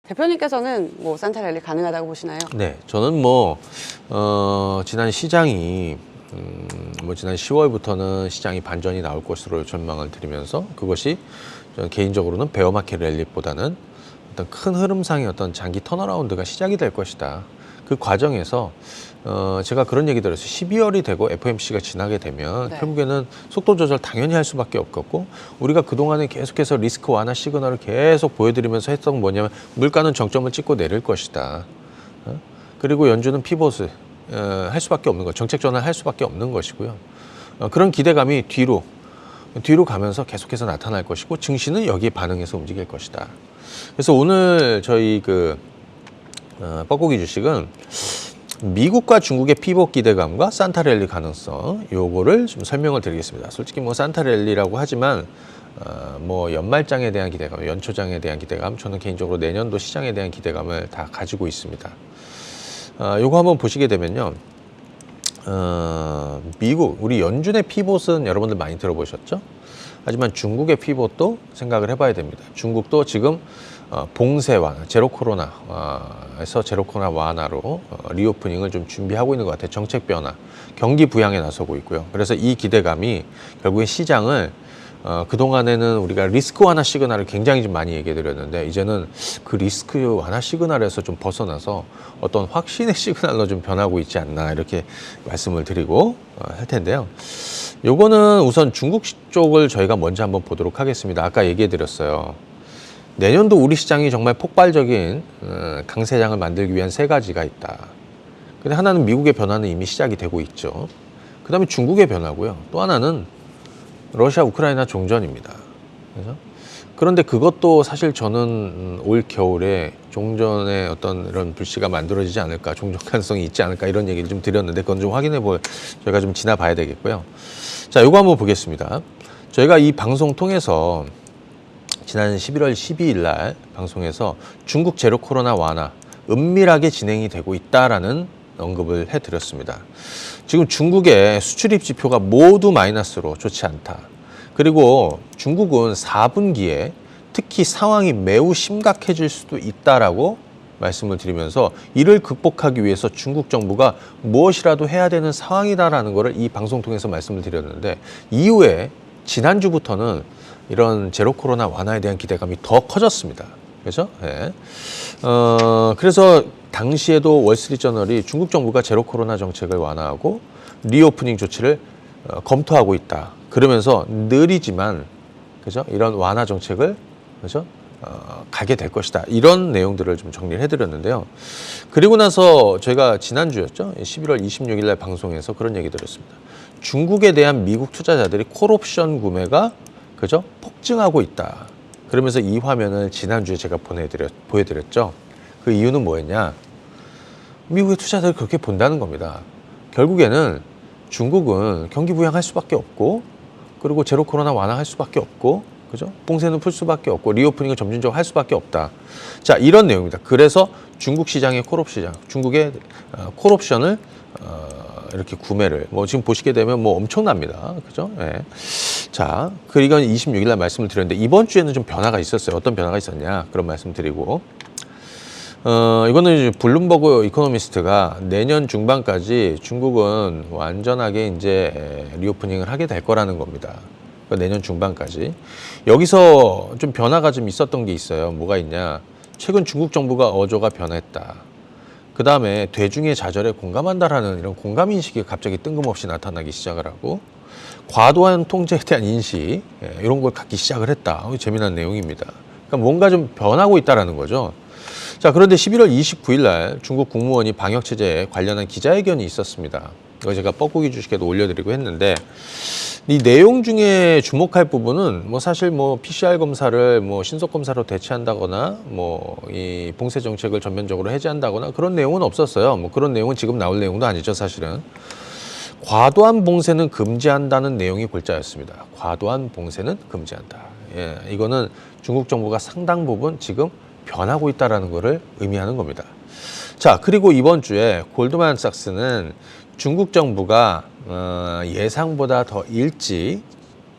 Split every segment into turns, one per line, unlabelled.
대표님께서는 뭐 산타랠리 가능하다고 보시나요?
네, 저는 지난 시장이 지난 10월부터는 시장이 반전이 나올 것으로 전망을 드리면서 그것이 저는 개인적으로는 베어마켓 랠리보다는 어떤 큰 흐름상의 어떤 장기 턴어라운드가 시작이 될 것이다. 그 과정에서 제가 그런 얘기 들었어요. 12월이 되고 FOMC가 지나게 되면
네.
결국에는 속도 조절 당연히 할 수밖에 없겠고, 우리가 그동안에 계속해서 리스크 완화 시그널을 계속 보여드리면서 했던 건 뭐냐면 물가는 정점을 찍고 내릴 것이다. 그리고 연준은 피봇을 할 수밖에 없는 것, 정책 전환을 할 수밖에 없는 것이고요. 그런 기대감이 뒤로 가면서 계속해서 나타날 것이고, 증시는 여기에 반응해서 움직일 것이다. 그래서 오늘 저희 뻐꾸기 주식은 미국과 중국의 피봇 기대감과 산타랠리 가능성, 요거를 좀 설명을 드리겠습니다. 솔직히 산타랠리라고 하지만 연말장에 대한 기대감, 연초장에 대한 기대감, 저는 개인적으로 내년도 시장에 대한 기대감을 다 가지고 있습니다. 요거 한번 보시게 되면요. 미국, 우리 연준의 피봇은 여러분들 많이 들어보셨죠? 하지만 중국의 피봇도 생각을 해봐야 됩니다. 중국도 지금 봉쇄 완화, 제로 코로나에서 제로 코로나 완화로 리오프닝을 좀 준비하고 있는 것 같아요. 정책 변화, 경기 부양에 나서고 있고요. 그래서 이 기대감이 결국에 시장을 그동안에는 우리가 리스크 완화 시그널을 굉장히 좀 많이 얘기해 드렸는데, 이제는 그 리스크 완화 시그널에서 좀 벗어나서 어떤 확신의 시그널로 좀 변하고 있지 않나, 이렇게 말씀을 드리고 할 텐데요. 요거는 우선 중국 쪽을 저희가 먼저 한번 보도록 하겠습니다. 아까 얘기해 드렸어요. 내년도 우리 시장이 정말 폭발적인 강세장을 만들기 위한 세 가지가 있다. 근데 하나는 미국의 변화는 이미 시작이 되고 있죠. 그 다음에 중국의 변화고요. 또 하나는 러시아 우크라이나 종전입니다. 그런데 그것도 사실 저는 올 겨울에 종전의 어떤 이런 불씨가 만들어지지 않을까, 종전 가능성이 있지 않을까, 이런 얘기를 좀 드렸는데, 그건 좀 저희가 좀 지나봐야 되겠고요. 자, 요거 한번 보겠습니다. 저희가 이 방송 통해서 지난 11월 12일 날 방송에서 중국 제로 코로나 완화 은밀하게 진행이 되고 있다라는 언급을 해드렸습니다. 지금 중국의 수출입 지표가 모두 마이너스로 좋지 않다. 그리고 중국은 4분기에 특히 상황이 매우 심각해질 수도 있다라고 말씀을 드리면서, 이를 극복하기 위해서 중국 정부가 무엇이라도 해야 되는 상황이다라는 것을 이 방송 통해서 말씀을 드렸는데, 이후에 지난주부터는 이런 제로 코로나 완화에 대한 기대감이 더 커졌습니다. 그렇죠? 네. 그래서 당시에도 월스트리트저널이 중국 정부가 제로 코로나 정책을 완화하고 리오프닝 조치를 검토하고 있다. 그러면서 느리지만, 그죠? 이런 완화 정책을, 그죠? 가게 될 것이다. 이런 내용들을 좀 정리를 해드렸는데요. 그리고 나서 저희가 지난주였죠? 11월 26일 날 방송에서 그런 얘기 드렸습니다. 중국에 대한 미국 투자자들이 콜옵션 구매가, 그죠? 폭증하고 있다. 그러면서 이 화면을 지난주에 제가 보여드렸죠. 그 이유는 뭐였냐? 미국의 투자자들이 그렇게 본다는 겁니다. 결국에는 중국은 경기 부양할 수밖에 없고, 그리고 제로 코로나 완화할 수밖에 없고, 그죠? 봉쇄는 풀 수밖에 없고, 리오프닝을 점진적으로 할 수밖에 없다. 자, 이런 내용입니다. 그래서 중국 시장의 콜옵 시장, 중국의 콜옵션을 이렇게 구매를, 지금 보시게 되면 엄청납니다. 그죠? 예. 자, 이건 26일 날 말씀을 드렸는데, 이번 주에는 좀 변화가 있었어요. 어떤 변화가 있었냐? 그런 말씀 드리고, 이거는 이제 블룸버그 이코노미스트가 내년 중반까지 중국은 완전하게 이제 리오프닝을 하게 될 거라는 겁니다. 그러니까 내년 중반까지. 여기서 좀 변화가 좀 있었던 게 있어요. 뭐가 있냐? 최근 중국 정부가 어조가 변했다. 그 다음에 대중의 좌절에 공감한다라는 이런 공감 인식이 갑자기 뜬금없이 나타나기 시작을 하고, 과도한 통제에 대한 인식, 이런 걸 갖기 시작을 했다. 재미난 내용입니다. 그러니까 뭔가 좀 변하고 있다라는 거죠. 자, 그런데 11월 29일 날 중국 국무원이 방역체제에 관련한 기자회견이 있었습니다. 이거 제가 뻐꾸기 주식에도 올려드리고 했는데, 이 내용 중에 주목할 부분은 사실 PCR 검사를 신속 검사로 대체한다거나 이 봉쇄 정책을 전면적으로 해제한다거나 그런 내용은 없었어요. 그런 내용은 지금 나올 내용도 아니죠, 사실은. 과도한 봉쇄는 금지한다는 내용이 골자였습니다. 과도한 봉쇄는 금지한다. 예, 이거는 중국 정부가 상당 부분 지금 변하고 있다는 것을 의미하는 겁니다. 자, 그리고 이번 주에 골드만삭스는 중국 정부가 예상보다 더 일찍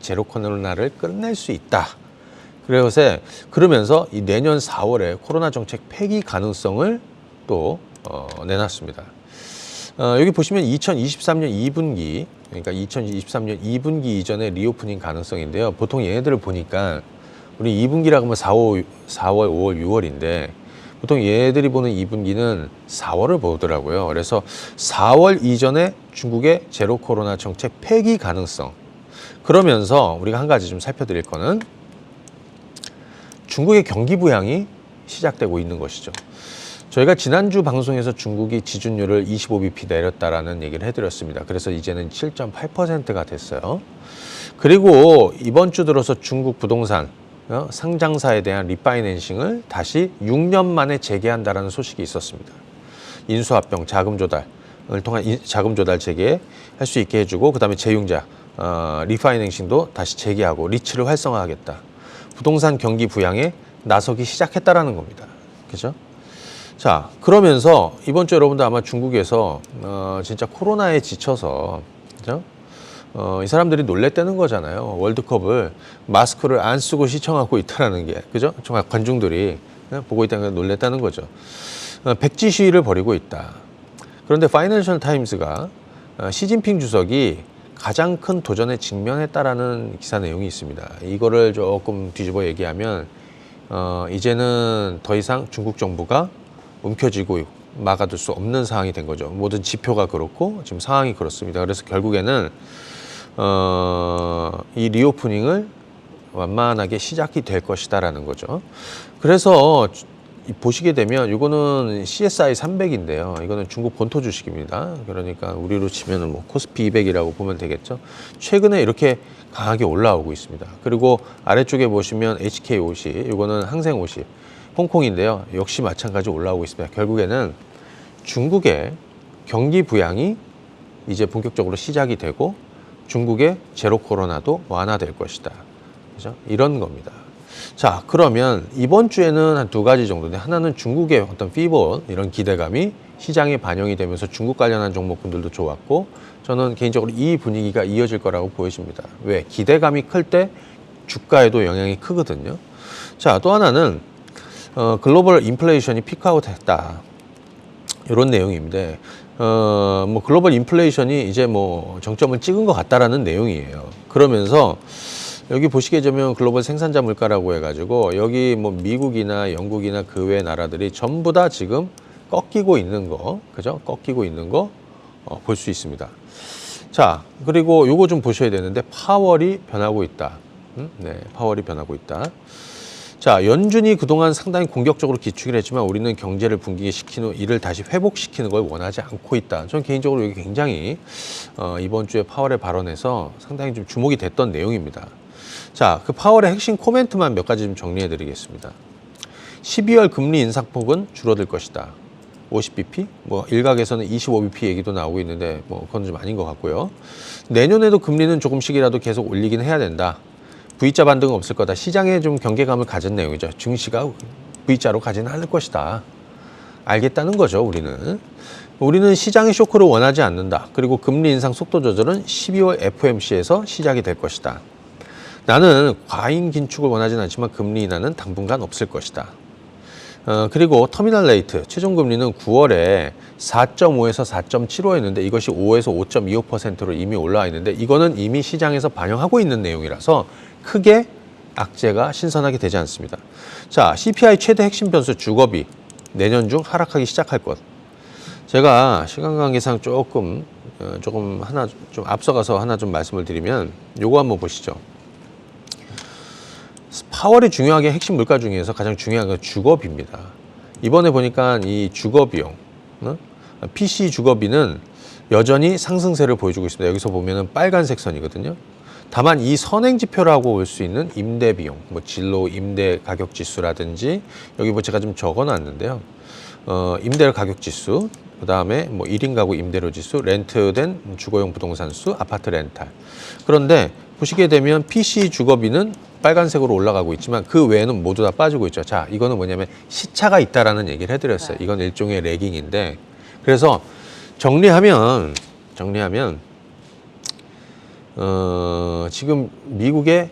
제로 코로나를 끝낼 수 있다. 그러면서 이 내년 4월에 코로나 정책 폐기 가능성을 또 내놨습니다. 여기 보시면 2023년 2분기, 그러니까 2023년 2분기 이전에 리오프닝 가능성인데요. 보통 얘네들을 보니까 우리 2분기라고 하면 4월, 5월, 6월인데 보통 얘네들이 보는 2분기는 4월을 보더라고요. 그래서 4월 이전에 중국의 제로 코로나 정책 폐기 가능성. 그러면서 우리가 한 가지 좀 살펴드릴 거는 중국의 경기 부양이 시작되고 있는 것이죠. 저희가 지난주 방송에서 중국이 지준율을 25bp 내렸다라는 얘기를 해드렸습니다. 그래서 이제는 7.8%가 됐어요. 그리고 이번 주 들어서 중국 부동산 상장사에 대한 리파이낸싱을 다시 6년 만에 재개한다라는 소식이 있었습니다. 인수합병, 자금 조달을 통한 자금 조달 재개할 수 있게 해주고, 그 다음에 재융자 리파이낸싱도 다시 재개하고 리츠를 활성화하겠다. 부동산 경기 부양에 나서기 시작했다라는 겁니다. 그죠? 자, 그러면서 이번 주 여러분들 아마 중국에서 진짜 코로나에 지쳐서, 그죠? 이 사람들이 놀랬다는 거잖아요. 월드컵을 마스크를 안 쓰고 시청하고 있다라는 게, 그죠? 정말 관중들이 보고 있다는 게 놀랬다는 거죠. 백지 시위를 벌이고 있다. 그런데 파이낸셜 타임스가 시진핑 주석이 가장 큰 도전에 직면했다라는 기사 내용이 있습니다. 이거를 조금 뒤집어 얘기하면 이제는 더 이상 중국 정부가 움켜쥐고 막아둘 수 없는 상황이 된 거죠. 모든 지표가 그렇고 지금 상황이 그렇습니다. 그래서 결국에는 이 리오프닝을 완만하게 시작이 될 것이다라는 거죠. 그래서 보시게 되면 이거는 CSI 300인데요. 이거는 중국 본토 주식입니다. 그러니까 우리로 치면은 뭐 코스피 200이라고 보면 되겠죠. 최근에 이렇게 강하게 올라오고 있습니다. 그리고 아래쪽에 보시면 HK50, 이거는 항생50, 홍콩인데요. 역시 마찬가지로 올라오고 있습니다. 결국에는 중국의 경기 부양이 이제 본격적으로 시작이 되고 중국의 제로 코로나도 완화될 것이다. 그죠? 이런 겁니다. 자, 그러면 이번 주에는 한 두 가지 정도인데, 하나는 중국의 어떤 피벗, 이런 기대감이 시장에 반영이 되면서 중국 관련한 종목군들도 좋았고, 저는 개인적으로 이 분위기가 이어질 거라고 보여집니다. 왜? 기대감이 클 때 주가에도 영향이 크거든요. 자, 또 하나는 글로벌 인플레이션이 피크아웃 했다. 이런 내용인데, 뭐 글로벌 인플레이션이 이제 뭐 정점을 찍은 것 같다라는 내용이에요. 그러면서 여기 보시게 되면 글로벌 생산자 물가라고 해가지고 여기 뭐 미국이나 영국이나 그 외 나라들이 전부 다 지금 꺾이고 있는 거, 그죠? 꺾이고 있는 거 볼 수 있습니다. 자, 그리고 요거 좀 보셔야 되는데, 파월이 변하고 있다. 네, 파월이 변하고 있다. 자, 연준이 그동안 상당히 공격적으로 기축을 했지만 우리는 경제를 분기시킨 후 이를 다시 회복시키는 걸 원하지 않고 있다. 저는 개인적으로 이게 굉장히 이번 주에 파월의 발언에서 상당히 좀 주목이 됐던 내용입니다. 자, 그 파월의 핵심 코멘트만 몇 가지 좀 정리해 드리겠습니다. 12월 금리 인상폭은 줄어들 것이다. 50bp? 뭐 일각에서는 25bp 얘기도 나오고 있는데 뭐 그건 좀 아닌 것 같고요. 내년에도 금리는 조금씩이라도 계속 올리긴 해야 된다. V자 반등은 없을 거다. 시장에 좀 경계감을 가진 내용이죠. 증시가 V자로 가지는 않을 것이다. 알겠다는 거죠, 우리는. 우리는 시장의 쇼크를 원하지 않는다. 그리고 금리 인상 속도 조절은 12월 FOMC에서 시작이 될 것이다. 나는 과잉 긴축을 원하지는 않지만 금리 인하는 당분간 없을 것이다. 그리고 터미널 레이트, 최종 금리는 9월에 4.5에서 4.75였는데 이것이 5에서 5.25%로 이미 올라와 있는데, 이거는 이미 시장에서 반영하고 있는 내용이라서 크게 악재가 신선하게 되지 않습니다. 자, CPI 최대 핵심 변수 주거비 내년 중 하락하기 시작할 것. 제가 시간 관계상 조금 하나 좀 앞서가서 하나 좀 말씀을 드리면, 요거 한번 보시죠. 파월이 중요하게 핵심 물가 중에서 가장 중요한 건 주거비입니다. 이번에 보니까 이 주거비용, PC 주거비는 여전히 상승세를 보여주고 있습니다. 여기서 보면은 빨간색 선이거든요. 다만 이 선행지표라고 볼 수 있는 임대비용, 뭐 진로 임대 가격 지수라든지, 여기 뭐 제가 좀 적어놨는데요. 임대 가격 지수, 그 다음에 뭐 1인 가구 임대료 지수, 렌트된 주거용 부동산 수, 아파트 렌탈. 그런데 보시게 되면 PC 주거비는 빨간색으로 올라가고 있지만 그 외에는 모두 다 빠지고 있죠. 자, 이거는 뭐냐면 시차가 있다라는 얘기를 해드렸어요. 이건 일종의 레깅인데, 그래서 정리하면 지금 미국의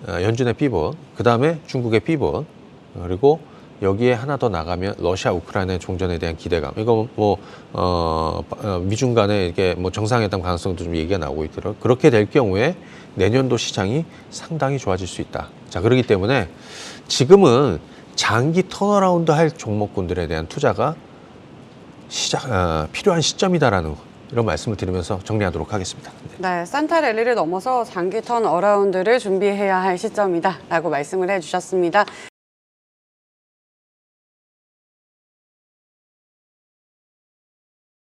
연준의 피벗, 그 다음에 중국의 피벗, 그리고 여기에 하나 더 나가면 러시아 우크라이나의 종전에 대한 기대감. 이거 미중 간에 이게 정상회담 가능성도 좀 얘기가 나오고 있더라고요. 그렇게 될 경우에 내년도 시장이 상당히 좋아질 수 있다. 자, 그렇기 때문에 지금은 장기 턴어라운드 할 종목군들에 대한 투자가 필요한 시점이다라는 이런 말씀을 드리면서 정리하도록 하겠습니다.
네, 산타 랠리를 넘어서 장기 턴 어라운드를 준비해야 할 시점이다라고 말씀을 해주셨습니다.